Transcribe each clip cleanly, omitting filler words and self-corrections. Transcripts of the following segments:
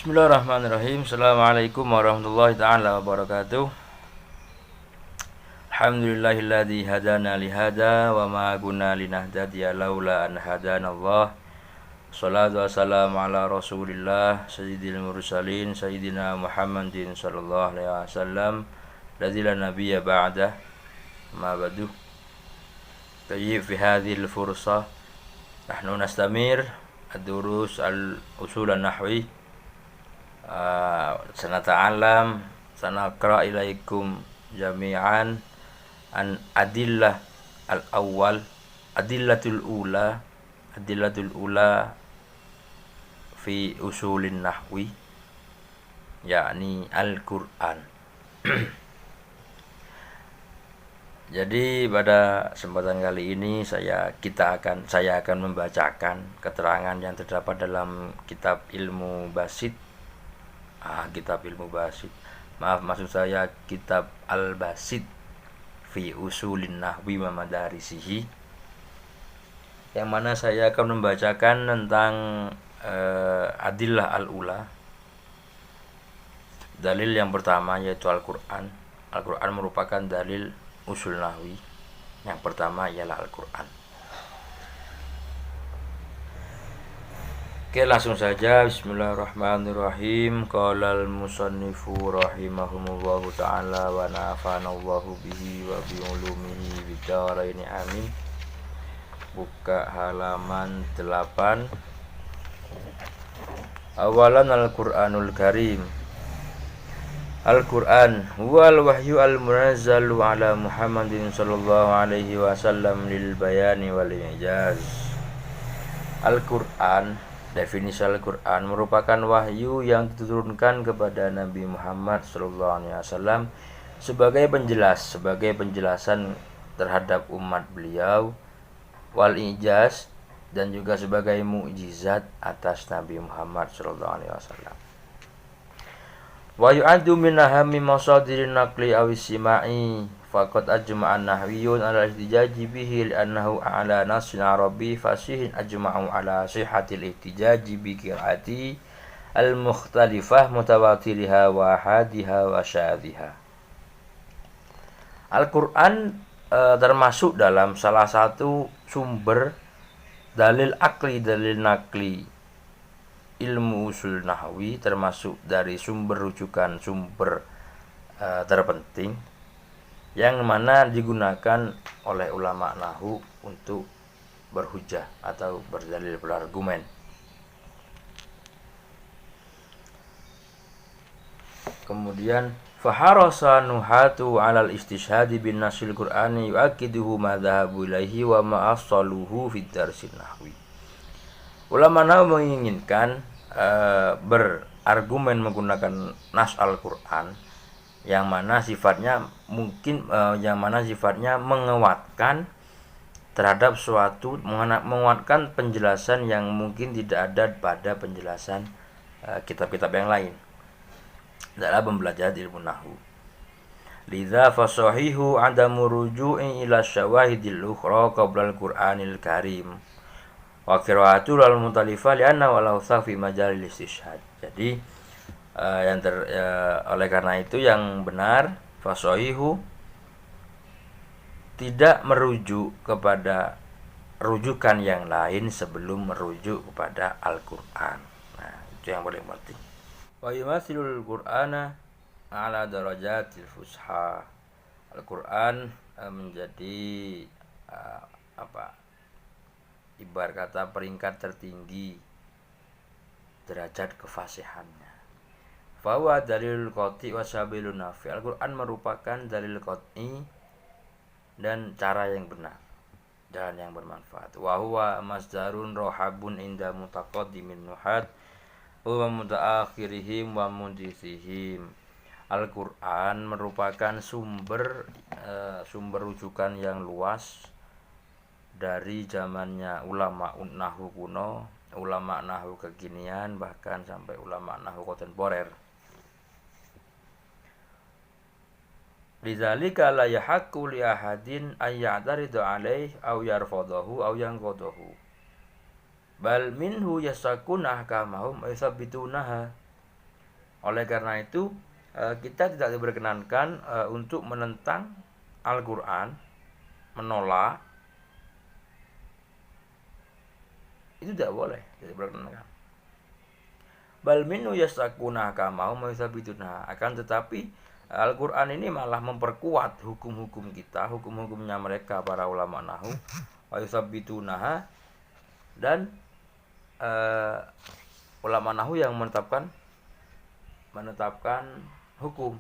Bismillahirrahmanirrahim. Assalamualaikum warahmatullahi taala wabarakatuh. Alhamdulillahilladzi hadana lihada wa ma kunna linahtadiya laula an hadanallah. Shalatu wassalamu ala Rasulillah sayyidil mursalin sayyidina Muhammadin sallallahu alaihi wasallam ladzi la nabiyya ba'dah. Ma ba'du. Tayyib fi hadhil fursah nahnu nastamir ad-durus al-usul an-nahwi. Sanata'alam sanaqra ilaikum jami'an an adillah al-awwal adillatul ula fi usulin nahwi, yakni Al-Qur'an. Jadi pada kesempatan kali ini saya akan membacakan keterangan yang terdapat dalam kitab ilmu basit. Kitab ilmu basit. Maksud saya kitab Al-Basit fi usulin nahwi wa madarisihi, yang mana saya akan membacakan tentang adillah al-ula. Dalil yang pertama yaitu Al-Qur'an. Al-Qur'an merupakan dalil usul nahwi. Yang pertama ialah Al-Qur'an. Oke, langsung saja. Bismillahirrahmanirrahim. Qala al-musannifu rahimahumullahu ta'ala wa nafa'anallahu bihi wa bi ulumihi bidaraini amin. Buka halaman 8. Awalan Al-Qur'anul Karim. Al-Qur'an huwal wahyu al-munazzalu ala Muhammadin sallallahu alaihi wasallam lil bayani wal ijaz. Al-Qur'an, definisi Al-Qur'an merupakan wahyu yang diturunkan kepada Nabi Muhammad SAW sebagai penjelasan terhadap umat beliau, wal ijaz, dan juga sebagai mukjizat atas Nabi Muhammad SAW. Wa yu'addu min ahammi masadirin naqli aw isma'i faqad ajma'an nahwiyun ala ihtijaji bihi li'annahu ala nassin arabi fasihin ajma'u ala sihhatil ihtijaji bi qira'ati al-mukhtalifah mutawatiriha wa hadiha wa syadhiha. Al-Qur'an termasuk dalam salah satu sumber dalil akli, dalil nakli ilmu usul nahwi, termasuk dari sumber rujukan, sumber terpenting yang mana digunakan oleh ulama nahwu untuk berhujah atau berdalil, berargumen. Kemudian faharasa nuhatu alal istishhadi bin nasil qur'ani yu'akiduhu ma dhahabu ilaihi wa ma asaluhu fid darsin nahwi. Ulama nahwu menginginkan berargumen menggunakan nas Al-Qur'an yang mana sifatnya menguatkan terhadap suatu, menguatkan penjelasan yang mungkin tidak ada pada penjelasan kitab-kitab yang lain dalam pembelajaran ilmu nahwu. Lidza fasahihu adamu ruju'i ila syawahidil ukhra qabla al-Qur'anil Karim wa qira'atul al-mutalifah li'anna walau fi majalil istishhad. Jadi oleh karena itu yang benar fasahihu tidak merujuk kepada rujukan yang lain sebelum merujuk kepada Al-Qur'an. Nah, itu yang paling penting. Wa yumathilul Qur'ana ala darajatil fusha. Al-Qur'an menjadi ibarat kata peringkat tertinggi derajat kefasihannya. Fa huwa dalilul qati wa sabilun nafi. Al-Qur'an merupakan dalil qat'i dan cara yang benar, jalan yang bermanfaat. Wa huwa masdarun rohabun inda mutaqaddimin nuhat wa mutaakhirihim wa mudithihim. Al-Qur'an merupakan sumber rujukan yang luas dari zamannya ulama nahwu kuno, ulama nahwu kekinian, bahkan sampai ulama nahwu kontemporer. Lidzalika la yahaqqu li ahadin ay ya'taridu alaihi aw yarfadahu aw yanqadahu. Bal minhu yasakun ahkamahum ay thabbitunaha Oleh karena itu kita tidak diperkenankan untuk menentang Al-Quran, menolak, itu tidak boleh, tidak diperkenankan. Bal minu yastakuna kamau maisabituna, akan tetapi Al-Quran ini malah memperkuat hukum-hukum kita, hukum-hukumnya mereka para ulama nahu, wa yusabitunaha, dan ulama nahu yang menetapkan hukum.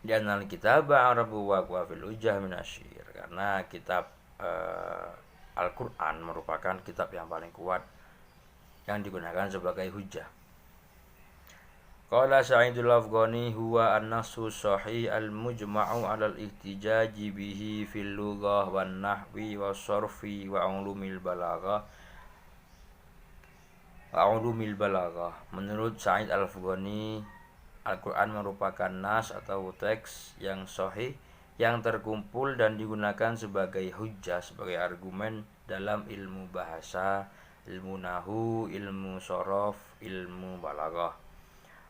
Di anal kitab Arabu wa fil ujah min asyir, karena kitab Al-Quran merupakan kitab yang paling kuat yang digunakan sebagai hujah. Qala Sa'idul Afghani huwa an-nassu sahih al-mujma'u 'ala al-ihtijaji bihi fil lughah wan nahwi was sarfi wa ulumil balaghah. Menurut Sa'id Al-Afghani, Al-Quran merupakan nas atau teks yang sahih yang terkumpul dan digunakan sebagai hujjah, sebagai argumen dalam ilmu bahasa, ilmu nahu, ilmu sorof, ilmu balaghah.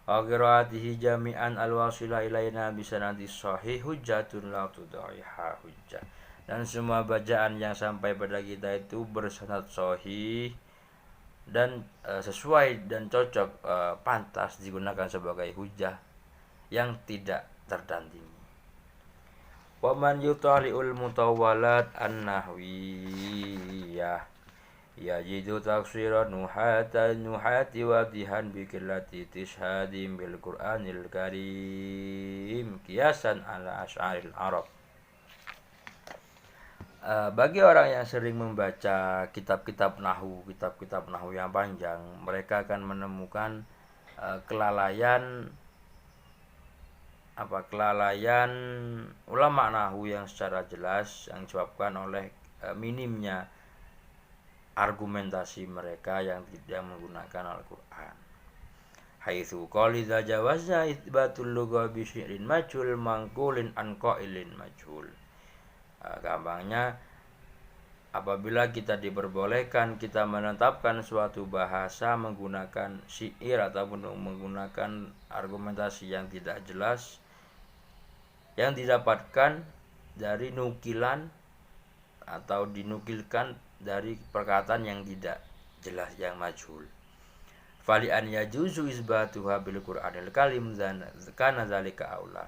Qiraatihi jami'an al-wasila ilaina bisanadi sahih hujjatun la tudaiha hujjah. Dan semua bacaan yang sampai pada kita itu bersanad sahih dan sesuai dan cocok, pantas digunakan sebagai hujah yang tidak tertandingi. Wa man yutali'ul mutawwalat an-nahwiyah yajidu taksiran nuhati wadihan bikillati tishadim bil Qur'anil Karim kiasan ala asy'aril Arab. Bagi orang yang sering membaca kitab-kitab nahu yang panjang, mereka akan menemukan kelalaian ulama nahu yang secara jelas yang disebabkan oleh minimnya argumentasi mereka yang tidak menggunakan Al-Quran. Haitsu qaliza jawazna itsbatul lugha bi syi'rin majhul mangkulin an qailin majhul. Gampangnya, apabila kita diperbolehkan kita menetapkan suatu bahasa menggunakan syair ataupun menggunakan argumentasi yang tidak jelas, yang didapatkan dari nukilan atau dinukilkan dari perkataan yang tidak jelas, yang majhul. Fali an yajuzu isbatuha bil Qur'anil Karim kana zalika aula.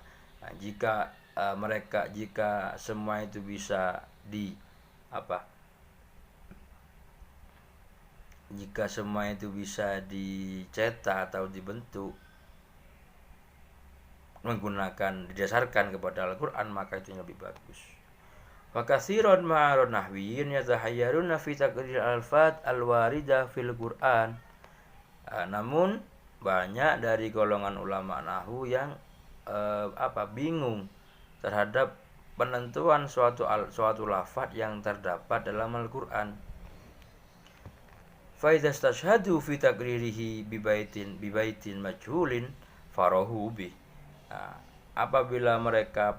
Jika semua itu bisa jika semua itu bisa dicetak atau dibentuk didasarkan kepada Al-Quran, maka itu yang lebih bagus. Wa katsiran ma'arun nahwiyyin yatahayyaruna fi taqrir al-alfat al-waridah fil Qur'an. Namun banyak dari golongan ulama nahwu yang bingung terhadap penentuan suatu lafaz yang terdapat dalam Al-Quran. Fa idza stashhadu fi taqririhi bi baitin majhulin farahu bi. Apabila mereka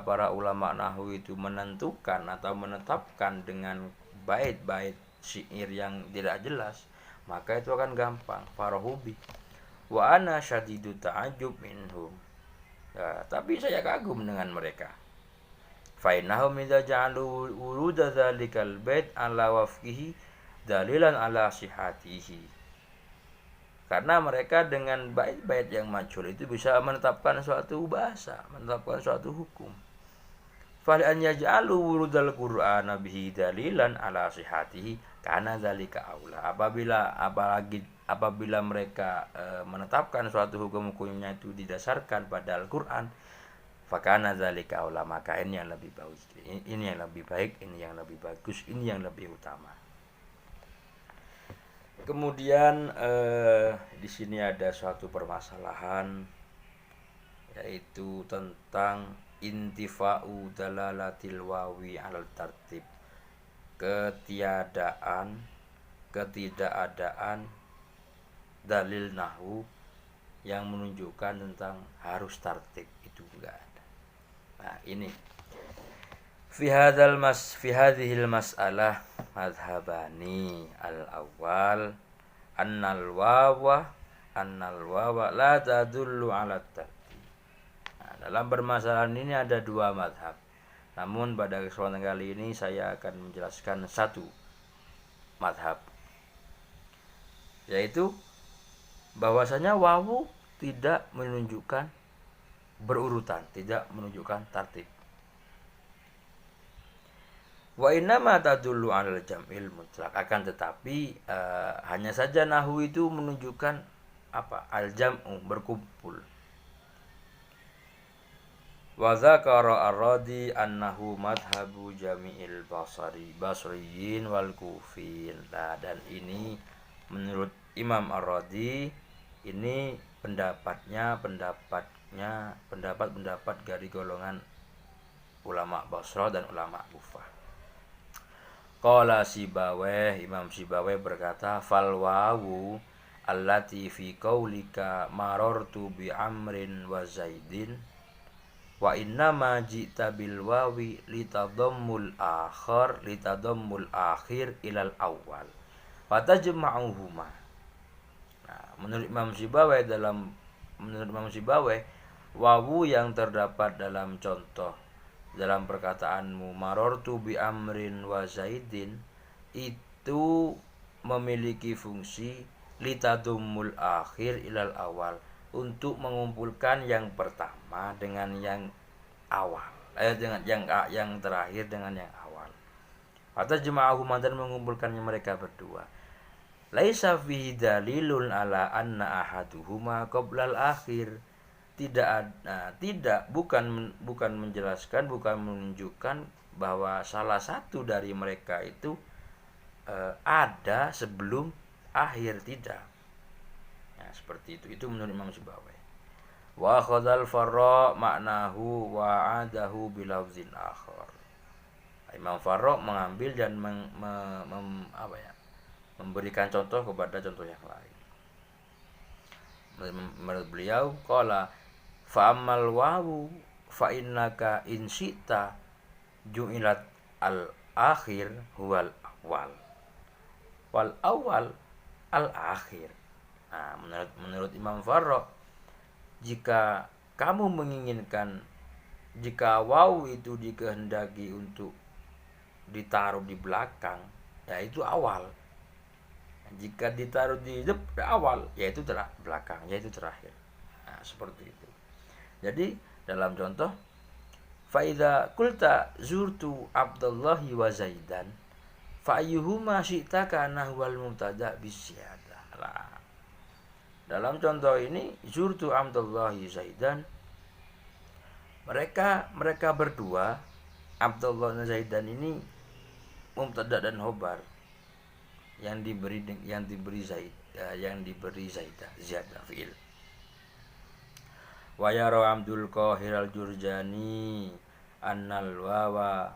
para ulama nahwu itu menentukan atau menetapkan dengan bait-bait syair yang tidak jelas, maka itu akan gampang. Farahu bi wa ana syadidu ta'ajjub minhum. Tapi saya kagum dengan mereka. Fa innahum idza ja'alu wuruda dzalikal bait ala wafqihi dalilan ala sihhatihi. Karena mereka dengan bait-bait yang majhul itu bisa menetapkan suatu bahasa, menetapkan suatu hukum. Fa an yaj'alu wurudal Qur'ana bihi dalilan ala sihhatihi kana dzalika aula. Apabila mereka menetapkan suatu hukum-hukumnya itu didasarkan pada Al-Quran, fakana dzalika aula, maka ini yang lebih bagus, ini yang lebih baik, ini yang lebih bagus, ini yang lebih utama. Kemudian di sini ada suatu permasalahan, yaitu tentang intifa'u dalalatil wawi 'alal tartib, ketidakadaan dalil nahwu yang menunjukkan tentang harus tartib, itu enggak ada. Nah, ini fi hadhil mas'alah madhhabani al-awwal annal wawa la tadullu ala tartib. Nah, dalam permasalahan ini ada dua madhab. Namun pada kesempatan kali ini saya akan menjelaskan satu madhab, yaitu bahwasanya wawu tidak menunjukkan berurutan, tidak menunjukkan tartib. Wa innama tadullu 'alal jam'il mutlaq, akan tetapi hanya saja nahwu itu menunjukkan apa? Al-jam'u, berkumpul. Wa dzakara ar-radi annahu madhhabu jami'il basriyin wal kufin. Nah, dan ini menurut Imam Ar-Radi ini pendapat dari golongan ulama Basra dan ulama Kufah. Qala Sibawayh, Imam Sibawayh berkata, fal wawu allati fi qaulika marartu bi amrin wa zaidin wa innama ji'ta bil wawi litadammul akhir ilal awal fatajma'uhuma. Nah, menurut Imam Sibawayh, wawu yang terdapat dalam contoh dalam perkataanmu marortu bi amrin wa zaidin itu memiliki fungsi litadumul akhir ilal awal, untuk mengumpulkan yang pertama dengan yang awal, dengan yang terakhir dengan yang awal. Atau jema'ahuma, dan mengumpulkannya mereka berdua. Laisa fihi dalilun ala anna ahaduhuma qoblal akhir. Bukan menjelaskan, bukan menunjukkan bahwa salah satu dari mereka itu ada sebelum akhir, tidak. Nah, seperti itu. Itu menurut Imam Sibawayh. Wa khadzal farra ma'nahu wa 'adahu bilafzin akhar. Imam Farra mengambil dan memberikan contoh kepada contoh yang lain. Menurut beliau, qala fa ammal wawu fa innaka in syi'ta ju'ilat al akhir huwal awal wal awal al akhir. Nah, menurut Imam Farra, jika kamu menginginkan, jika wawu itu dikehendaki untuk ditaruh di belakang, yaitu awal. Jika ditaruh di awal, yaitu belakang, yaitu terakhir. Nah, seperti itu. Jadi dalam contoh, faida kulta zurtu Abdullahi wa Zaidan fa ayyuhuma syi'ta kana huwal mubtada bisyadah. Dalam contoh ini, zurtu Abdullahi Zaidan, mereka berdua, Abdullah dan Zaidan ini mubtada dan khobar yang diberi ziyadah fi'il. Wa yara Abdul Qahir al-Jurjani annal wawa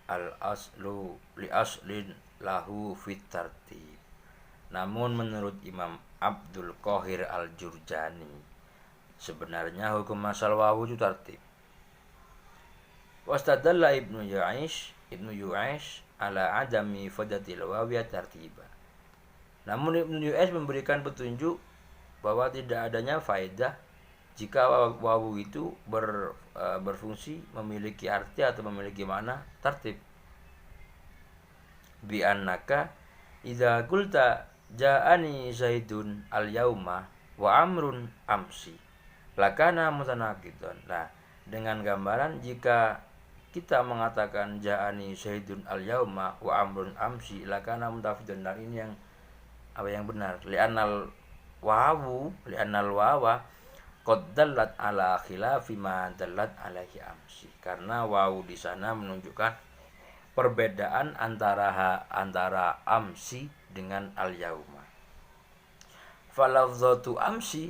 al-aslu li aslin lahu fit tartib. Namun menurut Imam Abdul Qahir al-Jurjani, sebenarnya hukum asal wawu itu tartib. Wastadalla Ibnu Yu'aish ala adami fadatil wawiyat tartiba. Namun Ibnu Yu'aish memberikan petunjuk bahwa tidak adanya faedah jika wawu itu berfungsi, memiliki arti atau memiliki makna tartib. Bi annaka idza qulta ja'ani Zaidun al-yauma wa Amrun amsi lakana mutanaqidan. Nah, dengan gambaran jika kita mengatakan ja'ani Zaidun al-yauma wa Amrun amsi lakana mutafidan, dan ini yang benar. Li'annal wawa qad dallat ala khilafi ma dallat alaihi amsi, karena wawu di sana menunjukkan perbedaan antara amsi dengan al-yauma. Falafzatu amsi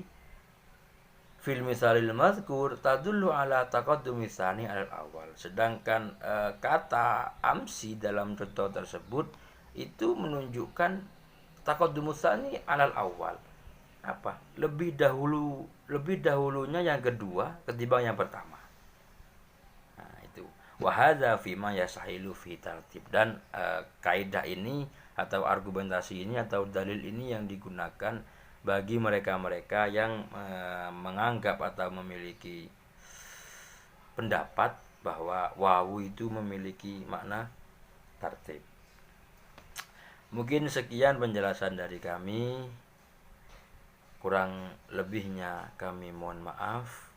fil misalil mazkur tadullu ala taqaddumi tsani al awal. Sedangkan kata amsi dalam contoh tersebut itu menunjukkan taqaddum tsani al awal. Apa? Lebih dahulunya yang kedua ketimbang yang pertama. Nah, itu. Wa hadza fi ma yasahilu fi tartib. Dan kaidah ini atau argumentasi ini atau dalil ini yang digunakan bagi mereka-mereka yang menganggap atau memiliki pendapat bahwa wawu itu memiliki makna tartib. Mungkin sekian penjelasan dari kami. Kurang lebihnya kami mohon maaf.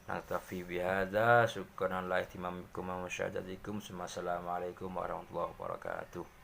Naktafi bihadza, syukran lillahi timamikum wa musyahadatikum. Assalamualaikum warahmatullahi wabarakatuh.